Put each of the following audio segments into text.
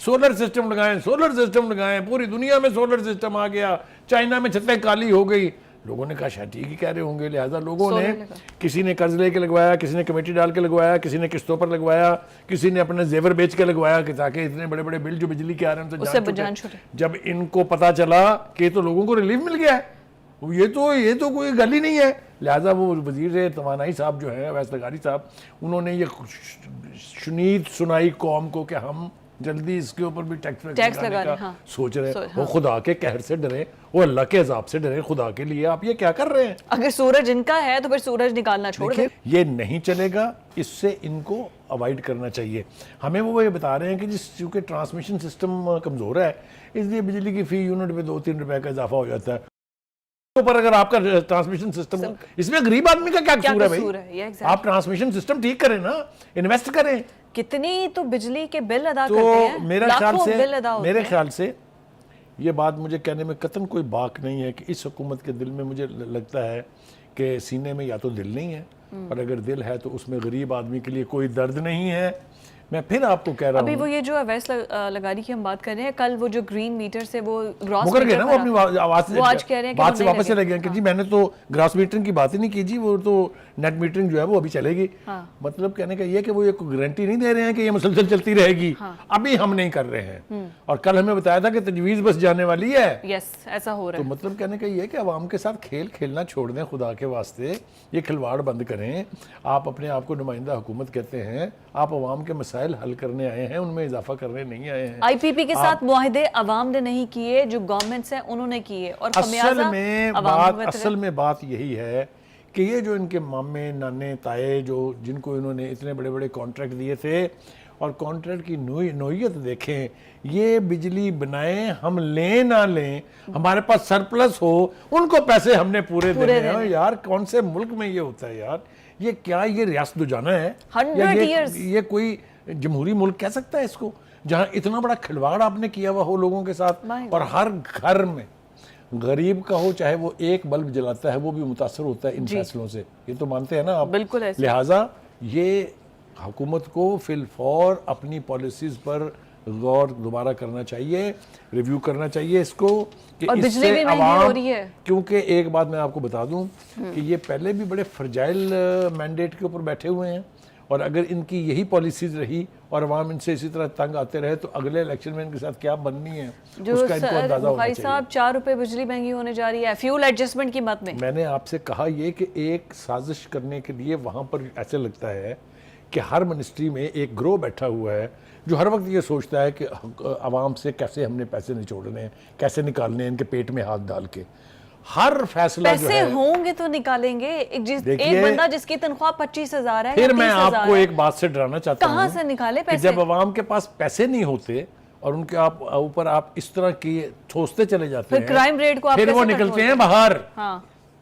Solar system لگائیں، solar system لگائیں، پوری دنیا میں سولر سسٹم آ گیا، چائنا میں چھتیں کالی ہو گئی. لوگوں نے کہا شاید ٹھیک ہی کہہ رہے ہوں گے. لہٰذا لوگوں نے کسی نے قرض لے کے لگوایا، کسی نے کمیٹی ڈال کے لگوایا، کسی نے قسطوں پر لگوایا، کسی نے اپنے زیور بیچ کے لگوایا کہ تاکہ اتنے بڑے بڑے بل جو بجلی کے آ رہے ہیں ان سے جان چھوٹے. جب ان کو پتا چلا کہ تو لوگوں کو ریلیف مل گیا ہے، یہ تو کوئی گل ہی نہیں ہے. لہٰذا وہ وزیر توانائی صاحب جو ہیں اویس لغاری صاحب، انہوں نے یہ شنید سنائی قوم کو کہ ہم جلدی اس کے اوپر بھی ٹیکس لگانے کا سوچ رہے ہیں. وہ خدا کے قہر سے ڈرے، وہ اللہ کے عذاب سے ڈرے. خدا کے لیے آپ یہ کیا کر رہے ہیں؟ اگر سورج ان کا ہے تو پھر سورج نکالنا چھوڑ دیں. یہ نہیں چلے گا، اس سے ان کو اوائڈ کرنا چاہیے. ہمیں وہ یہ بتا رہے ہیں کہ چونکہ ٹرانسمیشن سسٹم کمزور ہے، اس لیے بجلی کی فی یونٹ پہ 2-3 روپے کا اضافہ ہو جاتا ہے. پر اگر آپ کا ٹرانسمیشن سسٹم، اس میں غریب آدمی کا کیا قصور ہے بھائی؟ آپ ٹرانسمیشن سسٹم ٹھیک کریں نا، انویسٹ کریں. کتنی تو بجلی کے بل ادا کرتے ہیں، میرے خیال سے یہ بات مجھے کہنے میں قطعاً کوئی باک نہیں ہے کہ اس حکومت کے دل میں مجھے لگتا ہے کہ سینے میں یا تو دل نہیں ہے، اور اگر دل ہے تو اس میں غریب آدمی کے لیے کوئی درد نہیں ہے. میں پھر آپ کو کہہ رہا ہوں، ابھی وہ یہ جو اویس لغاری کی ہم بات کر رہے ہیں، کل وہ جو گرین میٹر سے وہ گراس مکر گئے نا، وہ اپنی آج کہہ رہے ہیں بات سے واپس چلے گئے کہ جی میں نے تو گراس میٹرنگ کی بات ہی نہیں کی جی، وہ تو نیٹ میٹرنگ جو ہے وہ ابھی چلے گی. مطلب کہنے کا یہ کہ وہ ایک گارنٹی نہیں دے رہے ہیں کہ یہ مسلسل چلتی رہے گی، ابھی ہم نہیں کر رہے ہیں. اور کل ہمیں بتایا تھا کہ تجویز بس جانے والی ہے. یس، ایسا ہو رہا ہے. تو مطلب کہنے کا یہ کہ عوام کے ساتھ کھیل کھیلنا چھوڑ دیں خدا کے واسطے، یہ کھلواڑ بند کریں. آپ اپنے آپ کو نمائندہ حکومت کہتے ہیں، آپ عوام کے مسائل حل کرنے آئے ہیں، ان میں اضافہ کرنے نہیں آئے ہیں. آئی پی پی کے ساتھ معاہدے عوام نے نہیں کیے، جو گورنمنٹس ہیں انہوں نے کیے، اور اصل میں بات یہی ہے کہ یہ جو ان کے مامے نانے تائے جن کو انہوں نے اتنے بڑے بڑے کانٹریکٹ دیے تھے، اور کانٹریکٹ کی نوعیت دیکھیں، یہ بجلی بنائیں، ہم لیں نہ لیں، ہمارے پاس سرپلس ہو، ان کو پیسے ہم نے پورے دینے ہیں. یار کون سے ملک میں یہ ہوتا ہے یار؟ یہ کیا یہ ریاست جانا ہے؟ یہ کوئی جمہوری ملک کہہ سکتا ہے اس کو، جہاں اتنا بڑا کھلواڑ آپ نے کیا ہوا ہو لوگوں کے ساتھ، اور ہر گھر میں غریب کا ہو چاہے وہ ایک بلب جلاتا ہے وہ بھی متاثر ہوتا ہے ان فیصلوں سے. یہ تو مانتے ہیں نا آپ؟ بالکل ایسے. لہٰذا یہ حکومت کو فی الفور اپنی پالیسیز پر غور دوبارہ کرنا چاہیے، ریویو کرنا چاہیے اس کو، کہ اس سے عوام، کیونکہ ایک بات میں آپ کو بتا دوں کہ یہ پہلے بھی بڑے فرجائل مینڈیٹ کے اوپر بیٹھے ہوئے ہیں، اور اگر ان کی یہی پالیسیز رہی اور عوام ان سے اسی طرح تنگ آتے رہے تو اگلے الیکشن میں ان کے ساتھ کیا بننی ہے اس کا ان کو اندازہ ہونا چاہیے. صاحب 4 روپے بجلی مہنگی ہونے جا رہی ہے فیول ایڈجسٹمنٹ کی بات میں نے آپ سے کہا یہ کہ ایک سازش کرنے کے لیے وہاں پر ایسے لگتا ہے کہ ہر منسٹری میں ایک گروہ بیٹھا ہوا ہے جو ہر وقت یہ سوچتا ہے کہ عوام سے کیسے ہم نے پیسے نچوڑنے ہیں، کیسے نکالنے ہیں ان کے پیٹ میں ہاتھ ڈال کے. ہر فیصلہ جو ہے، پیسے ہوں گے تو نکالیں گے. ایک بندہ جس کی تنخواہ 25,000 ہے، پھر میں آپ کو ایک بات سے ڈرانا چاہتا ہوں، کہاں سے نکالے پیسے؟ جب عوام کے پاس پیسے نہیں ہوتے اور ان کے اوپر آپ اس طرح کی ٹھوستے چلے جاتے ہیں، پھر کرائم ریٹ کو پھر وہ نکلتے ہیں باہر.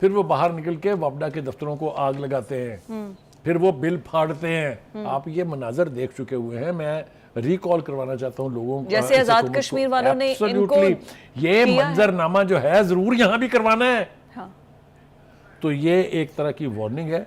پھر وہ باہر نکل کے وابڈا کے دفتروں کو آگ لگاتے ہیں، پھر وہ بل پھاڑتے ہیں. آپ یہ مناظر دیکھ چکے ہوئے ہیں. میں ریکال کروانا چاہتا ہوں لوگوں کو، جیسے آزاد کشمیر والوں نے ان کو یہ منظرنامہ جو ہے ضرور یہاں بھی کروانا ہے. تو یہ ایک طرح کی وارننگ ہے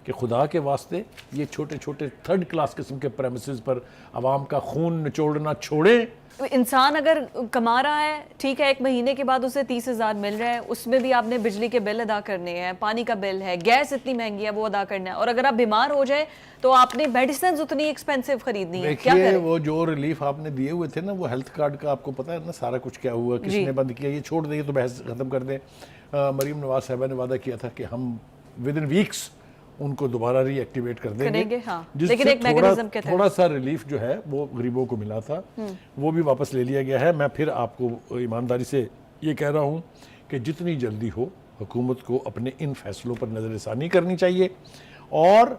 کہ خدا کے واسطے یہ چھوٹے چھوٹے تھرڈ کلاس قسم کے پریمیسز پر عوام کا خون نچوڑنا چھوڑیں. انسان اگر کما رہا ہے ٹھیک ہے، 1 مہینے کے بعد اسے 30,000 مل رہا ہے، اس میں بھی آپ نے بجلی کے بل ادا کرنے ہیں، پانی کا بل ہے، گیس اتنی مہنگی ہے وہ ادا کرنا ہے، اور اگر آپ بیمار ہو جائے تو آپ نے میڈیسنز اتنی ایکسپینسو خریدنی ہے. کیا کریں؟ وہ جو ریلیف آپ نے دیے ہوئے تھے نا، وہ ہیلتھ کارڈ کا آپ کو پتا ہے نا سارا کچھ کیا ہوا، کس نے بند کیا، یہ چھوڑ دیں تو بحث ختم کر دیں. مریم نواز صاحبہ نے وعدہ کیا تھا کہ ہم ود ان ویکس ان کو دوبارہ ری ایکٹیویٹ کر دیں گے، جس سے تھوڑا سا ریلیف جو ہے وہ غریبوں کو ملا تھا، وہ بھی واپس لے لیا گیا ہے. میں پھر آپ کو ایمانداری سے یہ کہہ رہا ہوں کہ جتنی جلدی ہو حکومت کو اپنے ان فیصلوں پر نظر ثانی کرنی چاہیے، اور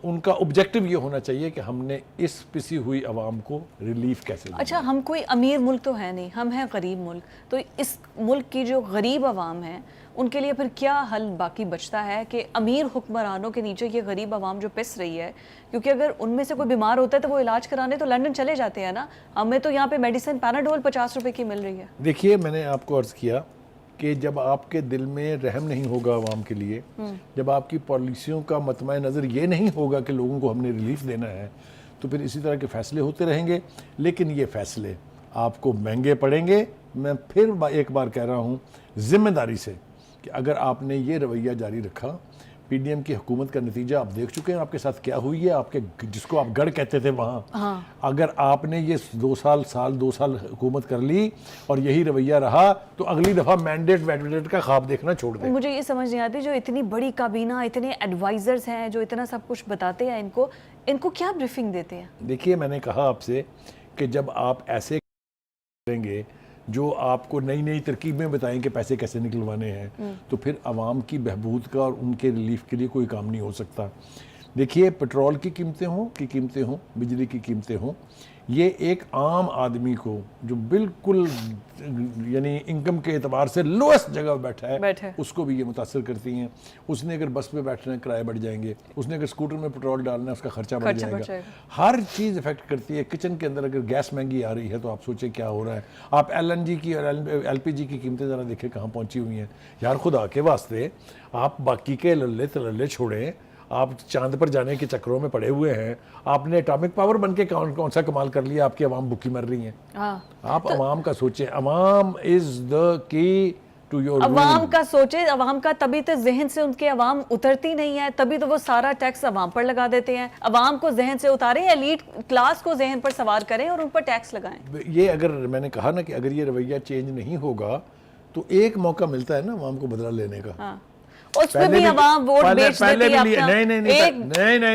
ان کا آبجیکٹو یہ ہونا چاہیے کہ ہم نے اس پسی ہوئی عوام کو ریلیف کیسے دیں. اچھا، ہم کوئی امیر ملک تو ہے نہیں، ہم ہیں غریب ملک. تو اس ملک کی جو غریب عوام ہیں ان کے لیے پھر کیا حل باقی بچتا ہے کہ امیر حکمرانوں کے نیچے یہ غریب عوام جو پس رہی ہے؟ کیونکہ اگر ان میں سے کوئی بیمار ہوتا ہے تو وہ علاج کرانے تو لنڈن چلے جاتے ہیں نا. ہمیں تو یہاں پہ میڈیسن پیناڈول 50 روپے کی مل رہی ہے. دیکھیے، میں نے آپ کو عرض کیا کہ جب آپ کے دل میں رحم نہیں ہوگا عوام کے لیے، جب آپ کی پالیسیوں کا مطمع نظر یہ نہیں ہوگا کہ لوگوں کو ہم نے ریلیف دینا ہے، تو پھر اسی طرح کے فیصلے ہوتے رہیں گے، لیکن یہ فیصلے آپ کو مہنگے پڑیں گے. میں پھر ایک بار کہہ رہا ہوں ذمہ داری سے کہ اگر آپ نے یہ رویہ جاری رکھا، پی ڈی ایم کی حکومت کا نتیجہ آپ دیکھ چکے ہیں آپ کے ساتھ کیا ہوئی ہے. آپ کے جس کو آپ گڑھ کہتے تھے وہاں، اگر آپ نے یہ 2 سال حکومت کر لی اور یہی رویہ رہا تو اگلی دفعہ مینڈیٹ ویڈیٹ کا خواب دیکھنا چھوڑ دیں. مجھے یہ سمجھ نہیں آتی جو اتنی بڑی کابینہ، اتنے ایڈوائزرز ہیں جو اتنا سب کچھ بتاتے ہیں، ان کو کیا بریفنگ دیتے ہیں؟ دیکھیے میں نے کہا آپ سے کہ جب آپ ایسے کریں گے جو آپ کو نئی نئی ترکیبیں بتائیں کہ پیسے کیسے نکلوانے ہیں، تو پھر عوام کی بہبود کا اور ان کے ریلیف کے لیے کوئی کام نہیں ہو سکتا. دیکھیے پٹرول کی قیمتیں ہوں، بجلی کی قیمتیں ہوں، یہ ایک عام آدمی کو جو بالکل یعنی انکم کے اعتبار سے لوئسٹ جگہ بیٹھا ہے اس کو بھی یہ متاثر کرتی ہیں. اس نے اگر بس پہ بیٹھنا ہے کرایہ بڑھ جائیں گے، اس نے اگر اسکوٹر میں پٹرول ڈالنا ہے اس کا خرچہ بڑھ جائے گا. ہر چیز افیکٹ کرتی ہے. کچن کے اندر اگر گیس مہنگی آ رہی ہے تو آپ سوچیں کیا ہو رہا ہے. آپ ایل این جی کی اور ایل پی جی کی قیمتیں ذرا دیکھیں کہاں پہنچی ہوئی ہیں. یار خدا کے واسطے آپ باقی کے للے تللے چھوڑیں، آپ چاند پر جانے کے چکروں میں پڑے ہوئے ہیں. آپ نے اٹامک پاور بن کے کون سا کمال کر لیا؟ آپ کی عوام بھوکی مر رہی ہیں. آپ عوام کا سوچیں. عوام از دا کی ٹو یور عوام کا سوچے. عوام کا تبھی تو ذہن سے ان کے عوام اترتی نہیں ہے، تبھی تو وہ سارا ٹیکس عوام پر لگا دیتے ہیں. عوام کو ذہن سے اتاریں، ایلیٹ کلاس کو ذہن پر سوار کریں اور ان پر ٹیکس لگائیں. یہ اگر میں نے کہا نا کہ اگر یہ رویہ چینج نہیں ہوگا تو ایک موقع ملتا ہے نا عوام کو بدلہ لینے کا. اس میں بھی عوام ووٹ بیچ دیتی ہے اپنا.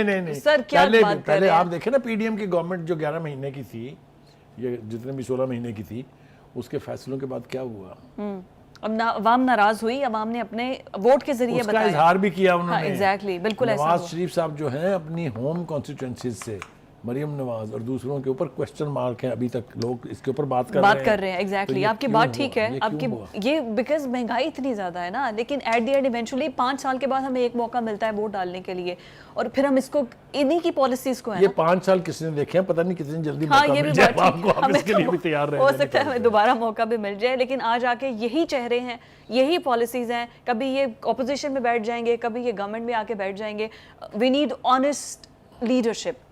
نہیں سر کیا بات کر رہے ہیں؟ پہلے آپ دیکھیں نا پی ڈی ایم کی گورنمنٹ جو 11 مہینے کی تھی، یہ جتنے بھی 16 مہینے کی تھی، اس کے فیصلوں کے بعد کیا ہوا؟ اب عوام ناراض ہوئی، عوام نے اپنے ووٹ کے ذریعے بتایا، اس کا اظہار بھی کیا انہوں نے. ایگزیکٹلی بالکل ایسا ہوا. نواز شریف صاحب جو ہیں اپنی ہوم کانسٹیٹوئنسیز سے، مریم نواز اور دوسروں کے اوپر کوسچن مارک ہیں. ابھی تک لوگ اس کے اوپر بات کر رہے ہیں. ایگزیکٹلی آپ کی بات ٹھیک ہے. آپ کی یہ بیکاز مہنگائی اتنی زیادہ ہے نا، لیکن ایٹ دی اینڈ ایونچولی 5 سال کے بعد ہمیں ایک موقع ملتا ہے ووٹ ڈالنے کے لیے، اور پھر ہم اس کو انہی کی پالیسیز کو ہے. یہ 5 سال کس نے دیکھے ہیں، پتہ نہیں کتنی جلدی موقع مل جائے آپ کو. ہم اس کے لیے بھی تیار رہیں. ہو سکتا ہے ہمیں دوبارہ موقع بھی مل جائے، لیکن آج آ کے یہی چہرے ہیں، یہی پالیسیز ہیں. کبھی یہ اپوزیشن میں بیٹھ جائیں گے، کبھی یہ گورنمنٹ میں آ کے بیٹھ جائیں گے. We need honest leadership.